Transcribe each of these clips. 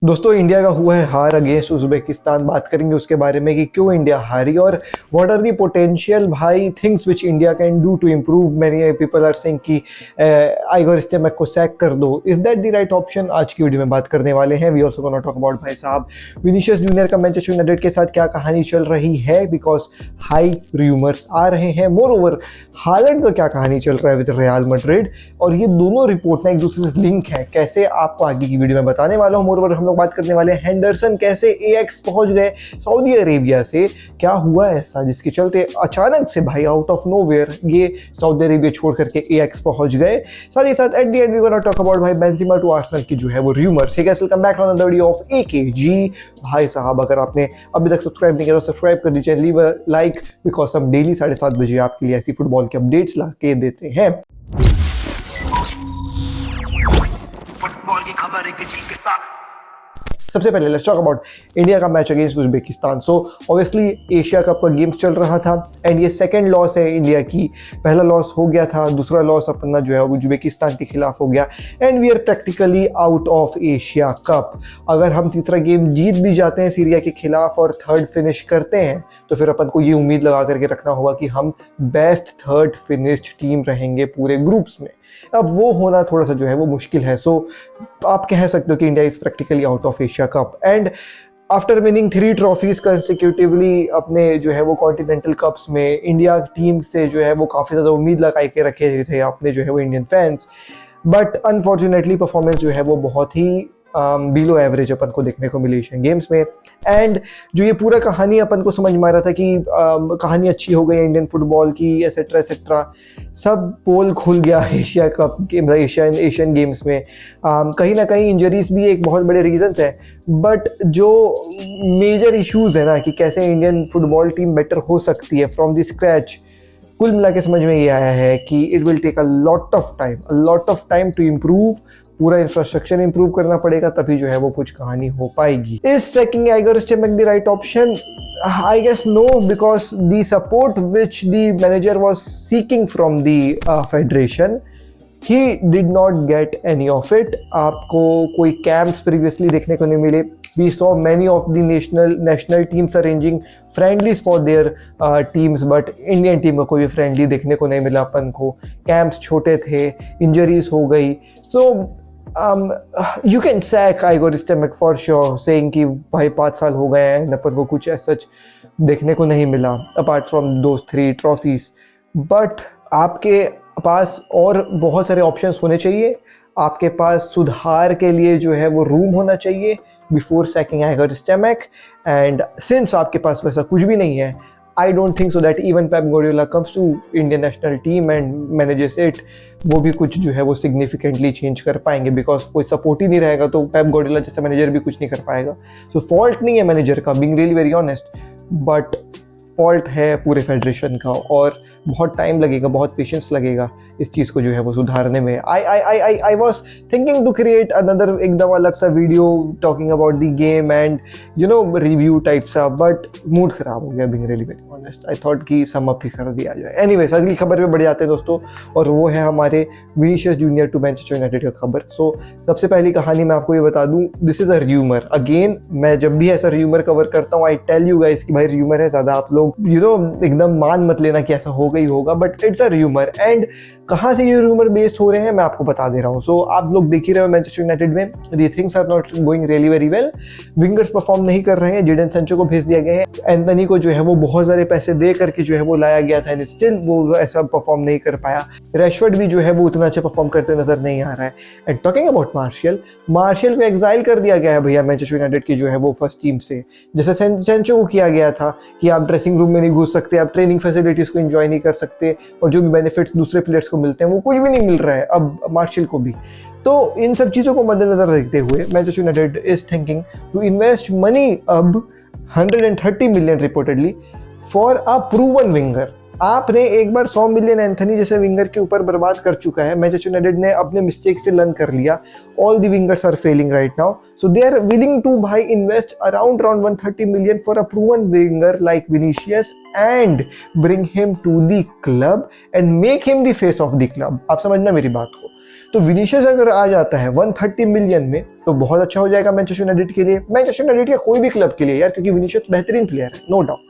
दोस्तों इंडिया का हुआ है हार अगेंस्ट उज्बेकिस्तान। बात करेंगे उसके बारे में कि क्यों इंडिया हारी और व्हाट आर दी पोटेंशियल भाई things which India can do to improve. Many people are saying कि आइगोर स्टेमैक को सैक कर दो। Is that the right option? आज की वीडियो में बात करने वाले हैं। We also gonna talk about भाई साहब विनीशियस जूनियर का मैनचेस्टर यूनाइटेड के साथ क्या कहानी चल रही है, बिकॉज हाई रूमर्स आ रहे हैं। मोर ओवर हालैंड का क्या कहानी चल रहा है विद रियल मैड्रिड, और ये दोनों रिपोर्ट ना एक दूसरे से लिंक है। कैसे आपको आगे की वीडियो में बताने वाला हूँ। मोर ओवर हम लोग बात करने वाले हैं हेंडरसन कैसे एएक्स पहुंच गए सऊदी अरेबिया से, क्या हुआ ऐसा जिसके चलते अचानक से भाई आउट ऑफ नोवेयर ये सऊदी अरेबिया छोड़ करके एएक्स पहुंच गए। साथ ही साथ at the end we gonna talk about भाई बेंजेमा टू आर्सेनल की जो है वो rumours. Hey guys, welcome back on the video of AKG. भाई साहब अगर आपने अभी तक सब्सक्राइब नहीं किया तो सब्सक्राइब कर दीजिए, लीव अ लाइक, बिकॉज हम डेली 7:30 बजे आपके लिए ऐसी फुटबॉल के अपडेट्स ला के देते हैं। फुटबॉल की खबर एक के साथ। सबसे पहले लेट्स टॉक अबाउट इंडिया का match against Uzbekistan. So obviously Asia cup का गेम्स चल रहा था एंड ये सेकंड लॉस है इंडिया की। पहला लॉस हो गया था, दूसरा लॉस अपना जो है उज्बेकिस्तान के खिलाफ हो गया and we are practically out of Asia Cup. अगर हम तीसरा गेम जीत भी जाते हैं सीरिया के खिलाफ और थर्ड फिनिश करते हैं तो फिर अपन को ये उम्मीद लगा करके रखना होगा कि हम बेस्ट थर्ड फिनिश्ड टीम रहेंगे पूरे ग्रुप्स में। अब वो होना थोड़ा सा जो है वो मुश्किल है। सो आप कह सकते हो कि India is practically out of Asia cup and after winning 3 trophies कंसिक्यूटिवली अपने जो है वो कॉन्टिनेंटल कप्स में, इंडिया टीम से जो है वो काफ़ी ज़्यादा उम्मीद लगा के रखे थे अपने जो है वो Indian fans, but unfortunately performance जो है वो बहुत ही बिलो एवरेज अपन को देखने को मिली एशियन गेम्स में। एंड जो ये पूरा कहानी अपन को समझ में आ रहा था कि कहानी अच्छी हो गई इंडियन फुटबॉल की एसेट्रा एसेट्रा, सब पोल खुल गया एशिया कप एशियन गेम्स में। कहीं ना कहीं इंजरीज भी एक बहुत बड़े रीजंस है, बट जो मेजर इश्यूज है ना कि कैसे इंडियन फुटबॉल टीम बेटर हो सकती है फ्रॉम द स्क्रैच, कुल मिला के समझ में ये आया है कि it will take a lot of time to improve. पूरा इंफ्रास्ट्रक्चर इंप्रूव करना पड़ेगा, तभी जो है वो कुछ कहानी हो पाएगी। Is sacking Igor Stimac the right option? I guess no, because the support which the manager was seeking from the federation, he did not get any of it. आपको कोई कैंप्स प्रीवियसली देखने को नहीं मिले। We saw many of the national teams arranging friendlies for their teams, but Indian team को कोई भी friendly देखने को नहीं मिला अपन को। कैंप्स छोटे थे, इंजरीज हो गई। सो you can sack Igor Stimac for sure, saying कि भाई 5 साल हो गए हैं अपन को कुछ ऐसा देखने को नहीं मिला apart from those 3 trophies. But आपके पास और बहुत सारे ऑप्शंस होने चाहिए। आपके पास सुधार के लिए जो है वो रूम होना चाहिए before sacking Igor Stimac, and since आपके पास वैसा कुछ भी नहीं है, I don't think so that even Pep Guardiola comes to Indian national team and manages it, वो भी कुछ जो है वो significantly change कर पाएंगे, बिकॉज कोई सपोर्ट ही नहीं रहेगा तो Pep Guardiola जैसा मैनेजर भी कुछ नहीं कर पाएगा। सो फॉल्ट नहीं है मैनेजर का, being really very honest, but fault है पूरे फेडरेशन का और बहुत टाइम लगेगा, बहुत पेशेंस लगेगा इस चीज़ को जो है वो सुधारने में। I was thinking to create another एकदम अलग सा video talking about the game and you know review type सा, बट मूड खराब हो गया being really very honest. I thought कि सम अप ही कर दिया जाए। एनीवेज अगली खबर पे बढ़ जाते हैं दोस्तों, और वो है हमारे Vinicius Junior to Manchester United का खबर। सो सबसे पहली कहानी मैं आपको ये बता दूं, this is a rumour. Again मैं जब भी ऐसा र्यूमर कवर करता हूँ आई टेल यू गाइस कि भाई र्यूमर है, ज़्यादा आप लोग यू नो एकदम मान मत लेना कि ऐसा हो गई होगा, but it's a rumour. And कहाँ से ये र्यूमर बेस्ड हो रहे हैं मैं आपको बता दे रहा हूँ। सो आप लोग देख ही रहे हो मैनचेस्टर यूनाइटेड में the things are not going really very well. Wingers perform नहीं कर रहे हैं, जेडन सैंचो को भेज दिया गया है, एंथनी को जो है वो बहुत सारे पैसे दे करके जो है वो लाया गया था एंड स्टिल वो ऐसा परफॉर्म नहीं कर पाया। रैशफोर्ड भी जो है वो उतना अच्छा परफॉर्म करते हुए नजर नहीं आ रहा है। एंड टॉकिंग अबाउट मार्शियल को एग्जाइल कर दिया गया है भैया मैनचेस्टर यूनाइटेड की जो है वो फर्स्ट टीम से, जैसे सैंचो को किया गया था कि आप ड्रेसिंग रूम में नहीं घुस सकते, आप ट्रेनिंग फैसिलिटीज को एंजॉय नहीं कर सकते, और जो भी बेनिफिट्स दूसरे प्लेयर्स को मिलते हैं वो कुछ भी नहीं मिल रहा है अब मार्शियल को भी। तो इन सब चीज़ों को मद्देनजर रखते हुए Manchester United is thinking to invest money अब 130 million reportedly for a proven winger. आपने एक बार 100 मिलियन एंथनी जैसे विंगर के ऊपर बर्बाद कर चुका है। मैनचेस्टर यूनाइटेड ने अपने मिस्टेक से लर्न कर लिया। All the wingers are failing right now, so they are willing to भाई invest around 130 million for a proven winger like Vinicius and bring him to the club and make him the face of the club. आप समझना मेरी बात को। तो Vinicius अगर आ जाता है 130 मिलियन में तो बहुत अच्छा हो जाएगा मैनचेस्टर यूनाइटेड के लिए, मैनचेस्टर यूनाइटेड के कोई भी क्लब के लिए यार, क्योंकि विनीशियस बेहतरीन प्लेयर है, नो डाउट।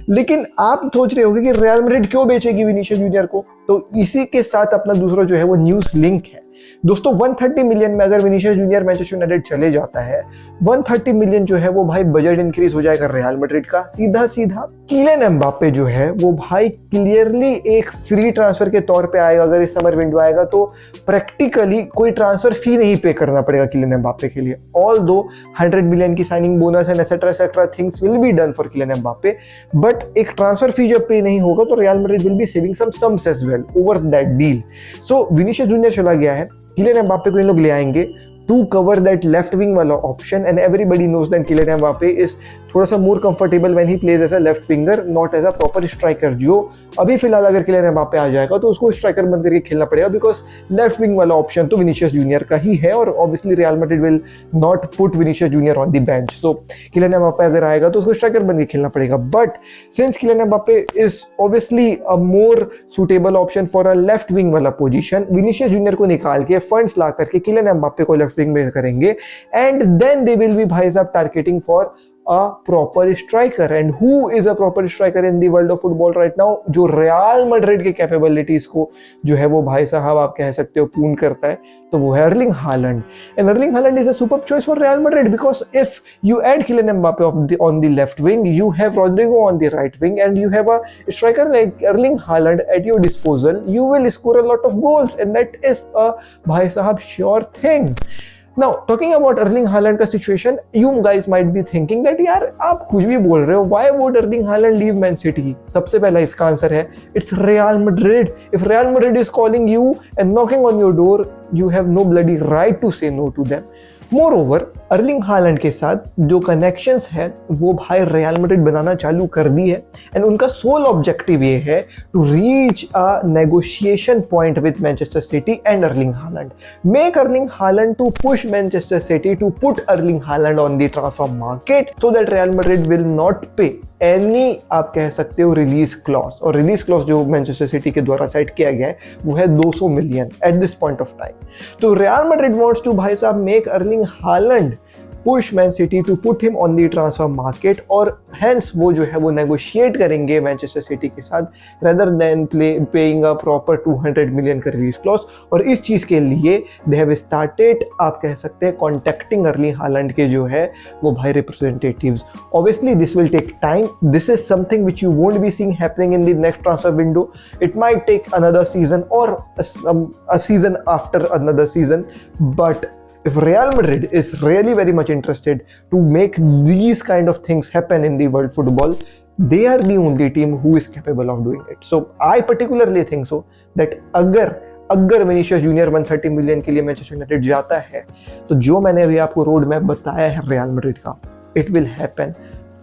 लेकिन आप सोच रहे होंगे कि रियल मैड्रिड क्यों बेचेगी विनीशियस जूनियर को, तो इसी के साथ अपना दूसरा जो है वो न्यूज़ लिंक है दोस्तों। 130 मिलियन में अगर विनीशियस जूनियर मैनचेस्टर यूनाइटेड चले जाता है, 130 मिलियन जो है वो भाई बजट इंक्रीज हो जाएगा रियल मैड्रिड का सीधा सीधा। किलियन एम्बापे जो है वो भाई क्लियरली एक फ्री ट्रांसफर के तौर पे आएगा। अगर इस समर विंडो आएगा तो प्रैक्टिकली कोई ट्रांसफर फी नहीं पे करना पड़ेगा किलियन एम्बापे के लिए। ऑल दो 100 मिलियन की signing bonus and etcetera things will be done for Kylian Mbappe, but एक ट्रांसफर फी जब पे नहीं होगा तो Real Madrid will be saving some sums as well over that deal. So Vinicius Junior चला गया है, Kylian Mbappe को इन लोग ले आएंगे to cover that left wing वाला option, and everybody knows that Kylian Mbappe is थोड़ा सा more comfortable when he plays as a left winger, not as a proper striker. जो अभी फिलहाल अगर किलियन एम्बापे आ जाएगा तो उसको स्ट्राइकर बन करके खेलना पड़ेगा, बिकॉज लेफ्ट विंग वाला ऑप्शन तो विनीशियस जूनियर का ही है, और obviously Real Madrid will not put Vinicius Junior on the bench. So Kylian Mbappe अगर आएगा तो उसको स्ट्राइकर बन के खेलना पड़ेगा, but since Kylian Mbappe is obviously a more suitable option for a left wing वाला पोजीशन, विनीशियस जूनियर को निकाल के फंड्स ला करके किलियन एम्बापे को लेफ्ट विंग में करेंगे, and then they will be भाई साहब targeting for a proper striker, and who is a proper striker in the world of football right now जो रियल मैड्रिड के कैपेबिलिटीज को जो है वो भाई साहब आप कह सकते हो पूर्ण करता है, तो वो है Erling Haaland. And Erling Haaland is a super choice for Real Madrid, because if you add Kylian Mbappe on the left wing, you have Rodrigo on the right wing, and you have a striker like Erling Haaland at your disposal, you will score a lot of goals, and that is a भाई साहब sure thing। Now, talking about Erling Haaland का situation, you guys might be thinking that यार आप कुछ भी बोल रहे हो, why would Erling Haaland leave Man City? सबसे पहला इसका आंसर है it's Real Madrid. If Real Madrid is calling you and knocking on your door, you have no bloody right to say no to them. Moreover, Erling Haaland के साथ जो connections है वो भाई रियल मैड्रिड बनाना चालू कर दी है, एंड उनका सोल ऑब्जेक्टिव ये है to reach a negotiation point with Manchester City and Erling Haaland, make Erling Haaland to push Manchester City to put Erling Haaland on the transfer market so that Real Madrid will not pay any आप कह सकते हो release clause, और release clause जो Manchester City के द्वारा set किया गया है वो है 200 million at this point of time. तो रियल मैड्रिड वांट्स टू भाई साहब make Erling Holland push Man City to put him on the transfer market, और hence वो जो है वो negotiate करेंगे मैनचेस्टर सिटी के साथ rather than paying a proper 200 million का release clause। और इस चीज़ के लिए they have started आप कह सकते हैं contacting अर्लिंग हालैंड के जो है वो भाई representatives। Obviously this will take time, this is something which you won't be seeing happening in the next transfer window, it might take another season or a season after another season, but if Real Madrid is really very much interested to make these kind of things happen in the world football, they are the only team who is capable of doing it. So I particularly think so that अगर Vinicius junior 130 million के लिए Manchester United जाता है तो जो मैंने अभी आपको रोड मैप बताया है रियल मैड्रिड का, it will happen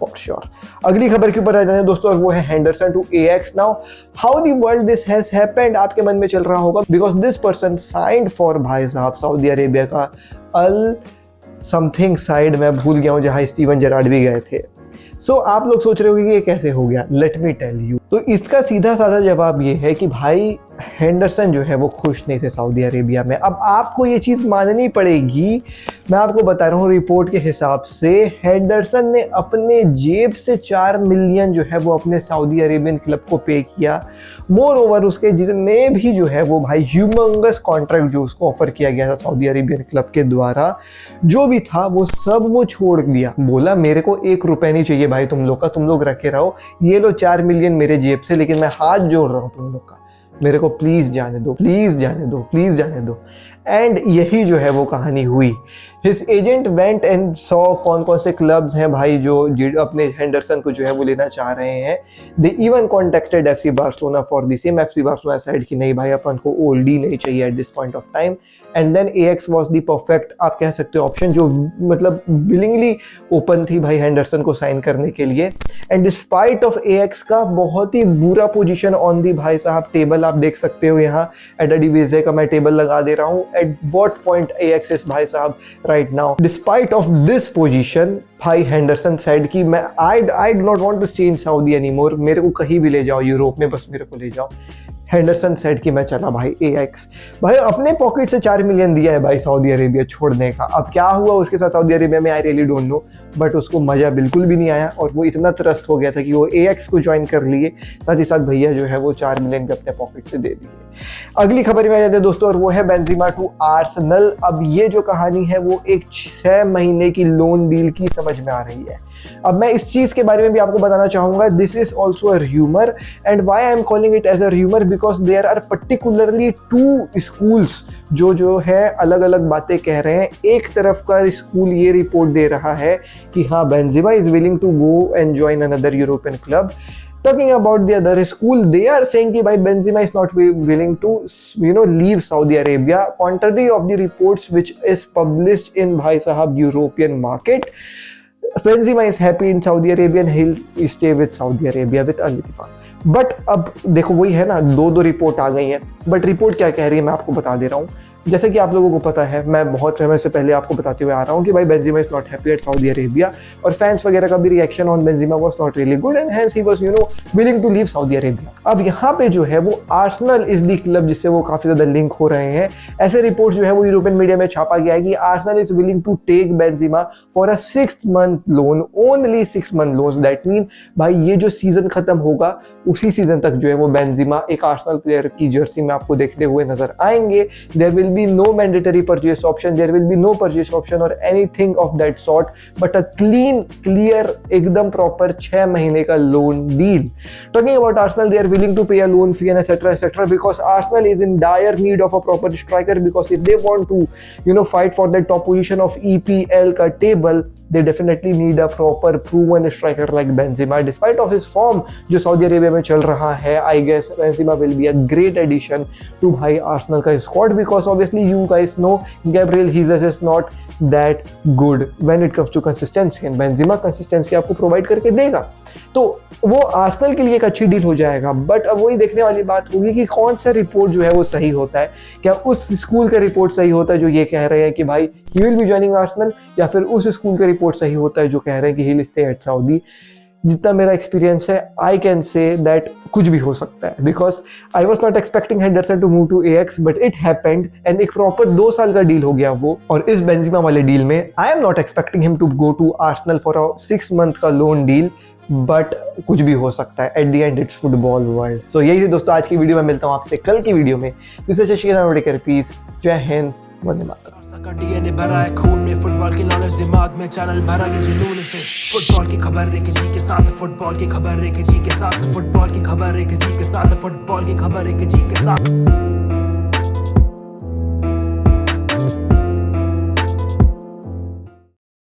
for sure. अगली खबर के ऊपर आ जाते हैं दोस्तों, वो है Henderson to Ajax. Now how the world this has happened आपके मन में चल रहा होगा, because this person signed for भाई साहब सऊदी अरेबिया का अल समथिंग साइड, मैं भूल गया हूँ, जहाँ स्टीवन जेरार्ड भी गए थे। सो आप लोग सोच रहे होंगे कि ये कैसे हो गया, लेट मी टेल यू। तो इसका सीधा साधा जवाब ये है कि भाई हेंडरसन जो है वो खुश नहीं थे सऊदी अरेबिया में। अब आपको ये चीज़ माननी पड़ेगी, मैं आपको बता रहा हूँ रिपोर्ट के हिसाब से हेंडरसन ने अपने जेब से 4 मिलियन जो है वो अपने सऊदी अरेबियन क्लब को पे किया। मोर ओवर उसके जितने भी जो है वो भाई ह्यूमंगस कॉन्ट्रैक्ट जो उसको ऑफर किया गया था सऊदी अरेबियन क्लब के द्वारा, जो भी था वो सब वो छोड़ दिया। बोला मेरे को 1 रुपये नहीं चाहिए भाई तुम लोग का, तुम लोग रखे रहो, ये लो 4 मिलियन मेरे जेब से, लेकिन मैं हाथ जोड़ रहा हूँ तुम लोग का, मेरे को प्लीज जाने दो, प्लीज जाने दो, प्लीज जाने दो। एंड यही जो है वो कहानी हुई। His agent went and saw कौन कौन से क्लब्स हैं भाई जो अपने हेंडरसन को जो है वो लेना चाह रहे हैं। They even contacted FC Barcelona for the same. FC Barcelona side की नहीं भाई, अपन को ओल्डी नहीं चाहिए at this point of time. And then Ajax was the perfect आप कह सकते हो ऑप्शन, जो मतलब विलिंगली ओपन थी भाई हेंडरसन को साइन करने के लिए। एंड डिस्पाइट ऑफ एएक्स का बहुत ही बुरा पोजीशन ऑन दी भाई साहब टेबल, आप देख सकते हो यहाँ एडाडीवेजे का मैं टेबल लगा दे रहा हूँ, at what point Ajax is भाई साहब right now. Despite of this position, भाई हेंडरसन सेड कि मैं I do not want to stay in Saudi anymore, मेरे को कहीं भी ले जाओ यूरोप में, बस मेरे को ले जाओ। हेंडरसन सेड कि मैं चला भाई एएक्स। भाई अपने पॉकेट से 4 मिलियन दिया है भाई सऊदी अरेबिया छोड़ने का। अब क्या हुआ उसके साथ सऊदी अरेबिया में I really don't know, but उसको मजा बिल्कुल भी नहीं आया और वो इतना त्रस्त हो गया था कि वो एएक्स को ज्वाइन कर लिए, साथ ही साथ भैया जो है वो 4 मिलियन भी अपने पॉकेट से दे दिए। अगली खबर में आ जाते हैं दोस्तों, और वो है बेंजेमा टू आर्सेनल। अब ये जो कहानी है वो एक 6 महीने की लोन डील की समझ में आ रही है। अब मैं इस चीज के बारे में भी आपको बताना चाहूंगा, this is also a rumour, and why I am calling it as a rumour because there are particularly 2 schools जो है अलग अलग बातें कह रहे हैं। एक तरफ का स्कूल ये रिपोर्ट दे रहा है कि हाँ Benzema is willing to go and join another European club. Talking about the other school, they are saying कि भाई Benzema is not willing to leave Saudi Arabia, contrary of the reports which is published in भाई साहब European market. Benzema is happy in Saudi Arabia and he'll stay with Saudi Arabia with Al Ittifaq. But अब देखो वही है ना, दो report आ गई हैं, बट रिपोर्ट क्या कह रही है मैं आपको बता दे रहा हूँ। जैसे कि आप लोगों को पता है, मैं बहुत समय से पहले आपको बताते हुए आ रहा हूँ कि भाई Benzema is not happy at Saudi Arabia, और फैंस वगैरह का भी reaction on Benzema was not really good and hence he was willing to leave Saudi Arabia. अब यहाँ पे जो है वो आर्सेनल इज द क्लब जिससे वो काफी ज्यादा लिंक हो रहे हैं। ऐसे रिपोर्ट जो है वो यूरोपियन मीडिया में छापा गया है कि Arsenal is willing to take Benzema for a 6 month loan, only 6 month loan. That mean भाई ये जो सीजन खत्म होगा उसी सीजन तक जो है वो बेंजेमा एक आर्सेनल प्लेयर की जर्सी में आपको देखते हुए नजर आएंगे। There will be no mandatory purchase option, there will be no purchase option or anything of that sort, but a clear एकदम proper 6 महीने का loan deal. Talking about Arsenal, they are willing to pay a loan fee and etc because Arsenal is in dire need of a proper striker, because if they want to fight for that top position of EPL का table, they definitely need a proper proven striker like Benzema. Despite of his form जो Saudi Arabia में चल रहा है, I guess Benzema will be a great addition to भाई Arsenal का squad, because obviously you guys know Gabriel Jesus is not that good when it comes to consistency, and Benzema consistency आपको provide करके देगा, तो वो Arsenal के लिए एक अच्छी डील हो जाएगा। बट अब वही देखने वाली बात होगी कि कौन सा रिपोर्ट जो है वो सही होता है। क्या उस स्कूल का रिपोर्ट सही होता है जो ये कह रहे हैं कि भाई he will be joining Arsenal, या फिर उस स्कूल का रिपोर्ट सही होता है जो कह रहे हैं कि he will stay at Saudi. जितना मेरा एक्सपीरियंस है, आई कैन से दैट कुछ भी हो सकता है, because I was not expecting Henderson to move to Ajax, but it happened, and एक प्रॉपर 2 साल का डील हो गया वो। और इस बेंजेमा वाले डील में I am not expecting him to go to Arsenal for a 6 month का लोन डील, बट कुछ भी हो सकता है। At the end it's football world. So यही थी दोस्तों आज की वीडियो में, मिलता हूँ आपसे कल की वीडियो में। दिस इज शशि, पीस, जय हिंद, वंदे मातरम। का डीएनए भरा है खून में, फुटबॉल की नॉलेज दिमाग में, चैनल भरा है जुनून से। फुटबॉल की खबर एक जी के साथ, फुटबॉल की खबर एक जी के साथ, फुटबॉल की खबर एक जी के साथ, फुटबॉल की खबर एक जी के साथ।